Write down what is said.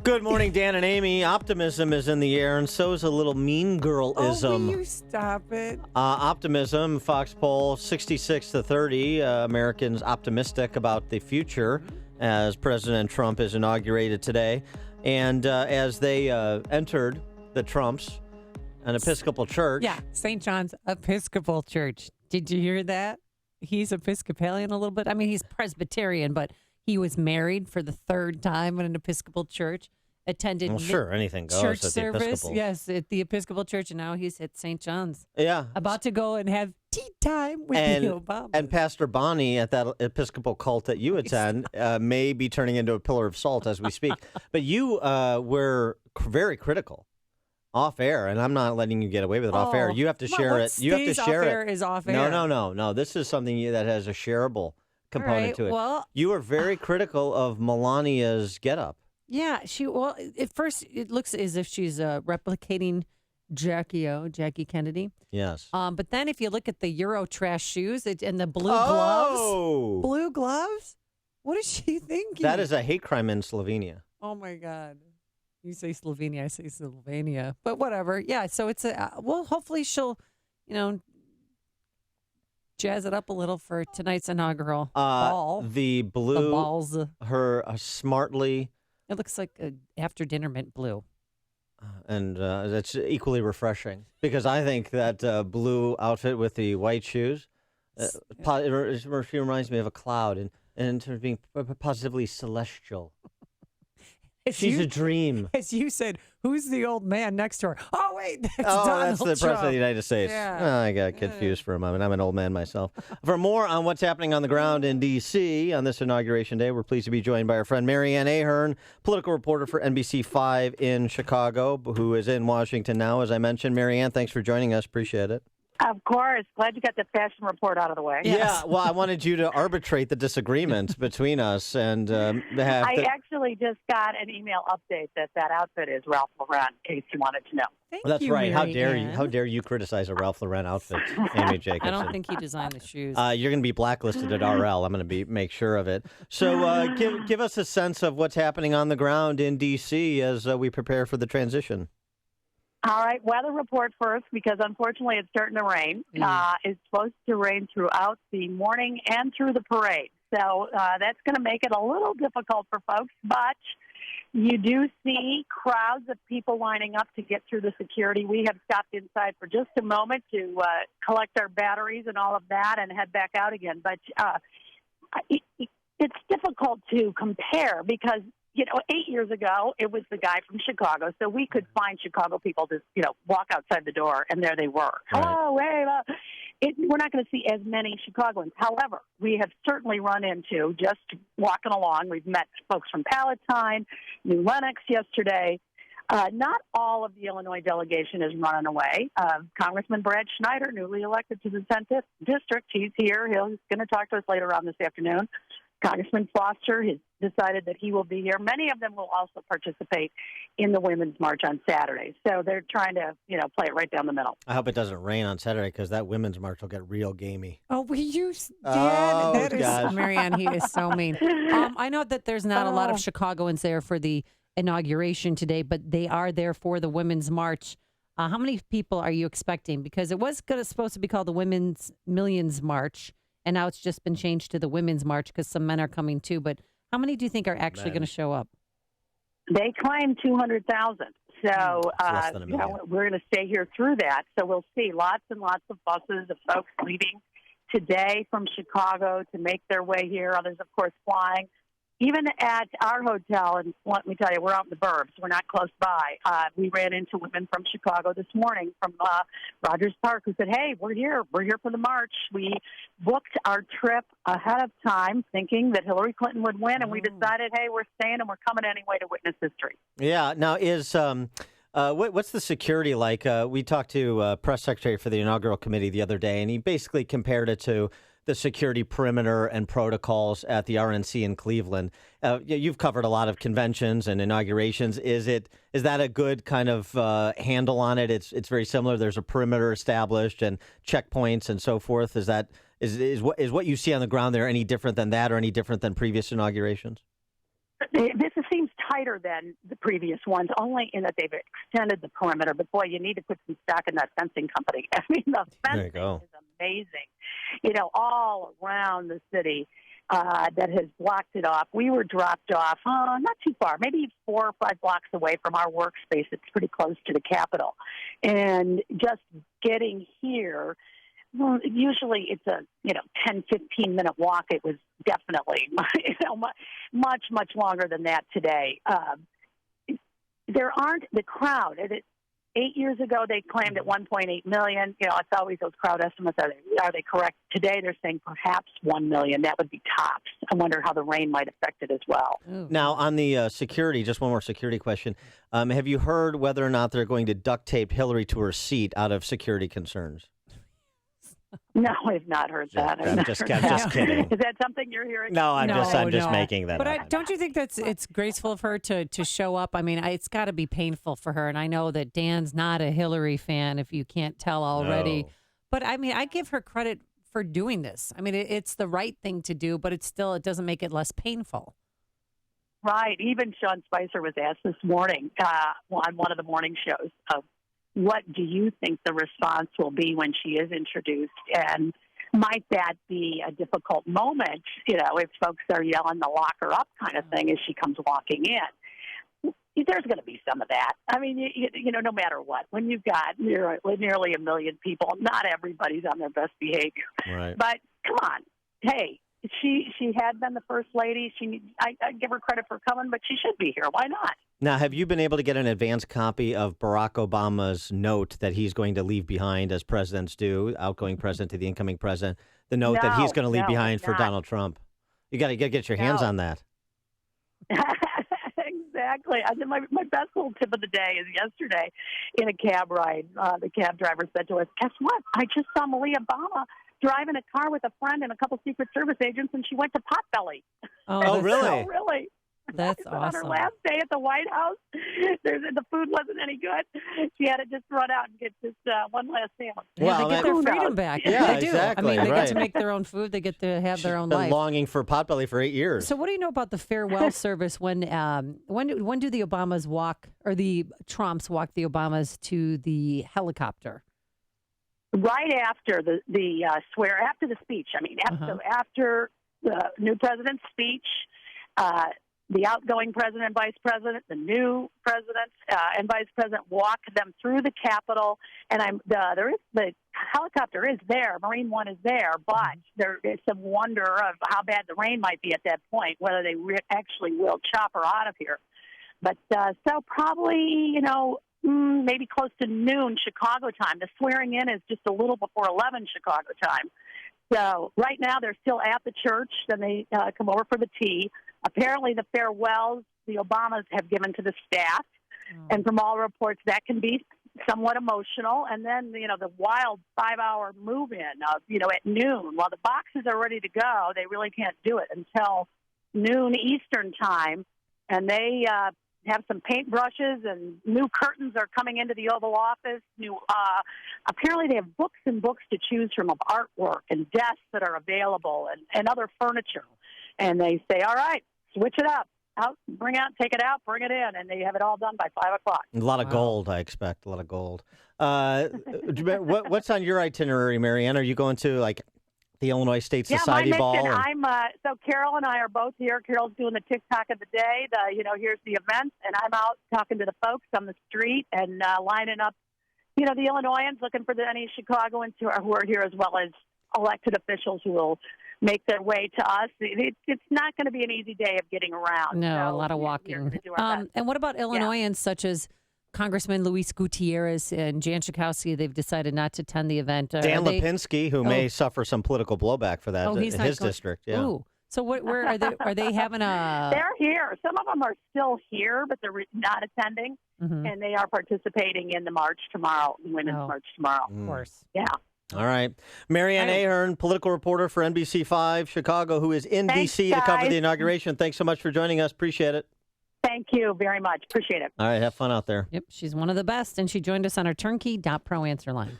Good morning, Dan and Amy. Optimism is in the air, and so is a little mean girl-ism. Oh, will you stop it? Optimism, Fox poll, 66-30. Americans optimistic about the future as President Trump is inaugurated today. And as they entered the Trumps, an Episcopal church. Yeah, St. John's Episcopal Church. Did you hear that? He's Episcopalian a little bit. I mean, he's Presbyterian, but he was married for the third time in an Episcopal church. Attended anything goes church at the service. Episcopal. Yes, at the Episcopal Church, and now he's at St. John's. Yeah. About to go and have tea time with the Obama. And Pastor Bonnie at that Episcopal cult that you attend may be turning into a pillar of salt as we speak. But you were very critical off air, and I'm not letting you get away with it off air. You have to share it. You have to share off air is off air. No. This is something that has a shareable component to it. Well, you were very critical of Melania's getup. Yeah, at first it looks as if she's replicating Jackie Kennedy. Yes. But then if you look at the Euro trash shoes and the blue gloves, what is she thinking? That is a hate crime in Slovenia. Oh my God. You say Slovenia, I say Slovenia, but whatever. Yeah. So it's hopefully she'll, jazz it up a little for tonight's inaugural ball. The blue, the balls. Her smartly. It looks like an after dinner mint blue. And that's equally refreshing because I think that blue outfit with the white shoes, she reminds me of a cloud and in terms of being positively celestial. She's a dream. As you said, who's the old man next to her? Oh, wait, that's Donald the Trump. President of the United States. Yeah. I got confused for a moment. I'm an old man myself. For more on what's happening on the ground in D.C. on this Inauguration Day, we're pleased to be joined by our friend Marianne Ahern, political reporter for NBC5 in Chicago, who is in Washington now, as I mentioned. Marianne, thanks for joining us. Appreciate it. Of course. Glad you got the fashion report out of the way. Yeah, well, I wanted you to arbitrate the disagreement between us and I actually just got an email update that outfit is Ralph Lauren, in case you wanted to know. That's you, right. Marianne. How dare you criticize a Ralph Lauren outfit, Amy Jacobson? I don't think he designed the shoes. You're going to be blacklisted at RL. I'm going to make sure of it. So give us a sense of what's happening on the ground in D.C. as we prepare for the transition. All right, weather report first, because unfortunately it's starting to rain. It's supposed to rain throughout the morning and through the parade. So that's going to make it a little difficult for folks, but you do see crowds of people lining up to get through the security. We have stopped inside for just a moment to collect our batteries and all of that and head back out again. But it's difficult to compare because 8 years ago, it was the guy from Chicago, so we could find Chicago people to, walk outside the door, and there they were. Right. Hello, hey, we're not going to see as many Chicagoans. However, we have certainly run into, just walking along, we've met folks from Palatine, New Lenox yesterday. Not all of the Illinois delegation is running away. Congressman Brad Schneider, newly elected to the 10th District, he's here. He's going to talk to us later on this afternoon. Congressman Foster has decided that he will be here. Many of them will also participate in the Women's March on Saturday. So they're trying to, play it right down the middle. I hope it doesn't rain on Saturday because that Women's March will get real gamey. Oh, will you, Dan? Oh, that is, gosh. Marianne, he is so mean. I know that there's not a lot of Chicagoans there for the inauguration today, but they are there for the Women's March. How many people are you expecting? Because it was supposed to be called the Women's Millions March. And now it's just been changed to the Women's March because some men are coming too. But how many do you think are actually going to show up? They claim 200,000. So we're going to stay here through that. So we'll see lots and lots of buses of folks leaving today from Chicago to make their way here. Others, of course, flying. Even at our hotel, and let me tell you, we're out in the burbs. We're not close by. We ran into women from Chicago this morning from Rogers Park who said, hey, we're here. We're here for the march. We booked our trip ahead of time thinking that Hillary Clinton would win, and we decided, hey, we're staying and we're coming anyway to witness history. Yeah. Now, what's the security like? We talked to press secretary for the inaugural committee the other day, and he basically compared it to the security perimeter and protocols at the RNC in Cleveland. You've covered a lot of conventions and inaugurations. Is that a good kind of handle on it? It's very similar. There's a perimeter established and checkpoints and so forth. Is what you see on the ground there any different than that or any different than previous inaugurations? This seems tighter than the previous ones, only in that they've extended the perimeter. But boy, you need to put some stock in that fencing company. I mean, the fencing is amazing. All around the city that has blocked it off. We were dropped off, not too far, maybe 4 or 5 blocks away from our workspace. It's pretty close to the Capitol. And just getting here, well, usually it's a 10, 15-minute walk. It was definitely much longer than that today. There aren't the crowd. 8 years ago, they claimed at 1.8 million. It's always those crowd estimates. Are they correct? Today, they're saying perhaps 1 million. That would be tops. I wonder how the rain might affect it as well. Now, on the security, just one more security question. Have you heard whether or not they're going to duct tape Hillary to her seat out of security concerns? No, I've not heard that. I'm just kidding. Is that something you're hearing? No, I'm just making that up. But don't you think it's graceful of her to show up? I mean, it's got to be painful for her. And I know that Dan's not a Hillary fan, if you can't tell already. No. But I mean, I give her credit for doing this. I mean, it's the right thing to do, but it doesn't make it less painful. Right. Even Sean Spicer was asked this morning on one of the morning shows of, what do you think the response will be when she is introduced? And might that be a difficult moment, if folks are yelling the lock her up kind of thing as she comes walking in? There's going to be some of that. I mean, no matter what, when you've got nearly 1 million people, not everybody's on their best behavior. Right. But come on, hey, she had been the first lady. I give her credit for coming, but she should be here. Why not? Now, have you been able to get an advance copy of Barack Obama's note that he's going to leave behind, as presidents do, outgoing president to the incoming president, the note that he's going to leave behind for Donald Trump? You got to get your hands on that. Exactly. I think my best little tip of the day is yesterday in a cab ride, the cab driver said to us, guess what? I just saw Malia Obama driving a car with a friend and a couple Secret Service agents, and she went to Potbelly. Oh, really? Oh, really? That's awesome. On her last day at the White House, the food wasn't any good. She had to just run out and get this one last sandwich. Yeah, they get their freedom back. Yeah, they do. exactly. I mean, they right. get to make their own food. They get to have their own life. Been longing for Potbelly for 8 years. So, what do you know about the farewell service? When do the Obamas walk, or the Trumps walk the Obamas to the helicopter? Right after the after the speech. I mean, after the new president's speech. The outgoing president and vice president, the new president and vice president walk them through the Capitol. And the helicopter is there, Marine One is there, but there is some wonder of how bad the rain might be at that point, whether they actually will chop her out of here. But so probably, maybe close to noon Chicago time. The swearing in is just a little before 11 Chicago time. So right now they're still at the church. Then they come over for the tea. Apparently the farewells the Obamas have given to the staff. And from all reports, that can be somewhat emotional. And then, the wild 5-hour move-in of, at noon. While the boxes are ready to go, they really can't do it until noon Eastern time. And they have some paintbrushes, and new curtains are coming into the Oval Office. Apparently they have books and books to choose from of artwork and desks that are available and other furniture. And they say, all right, switch it up. Take it out, bring it in. And they have it all done by 5 o'clock. A lot of gold, I expect. A lot of gold. What's on your itinerary, Marianne? Are you going to, the Illinois State Society Ball? Yeah, so Carol and I are both here. Carol's doing the TikTok of the day. Here's the event, and I'm out talking to the folks on the street and lining up, the Illinoisans, looking for any Chicagoans who are here, as well as elected officials who will make their way to us. It's not going to be an easy day of getting around. No, a lot of walking. And what about Illinoisans such as Congressman Luis Gutierrez and Jan Schakowsky? They've decided not to attend the event. Dan Lipinski, who may suffer some political blowback for that in his district. Yeah. Ooh. So where are they? Are they having a? They're here. Some of them are still here, but they're not attending, and they are participating in the march tomorrow, the Women's March tomorrow. Of course. Yeah. All right. Marianne Ahern, political reporter for NBC5 Chicago, who is in D.C. to cover the inauguration. Thanks so much for joining us. Appreciate it. Thank you very much. Appreciate it. All right. Have fun out there. Yep. She's one of the best, and she joined us on our turnkey.pro answer line.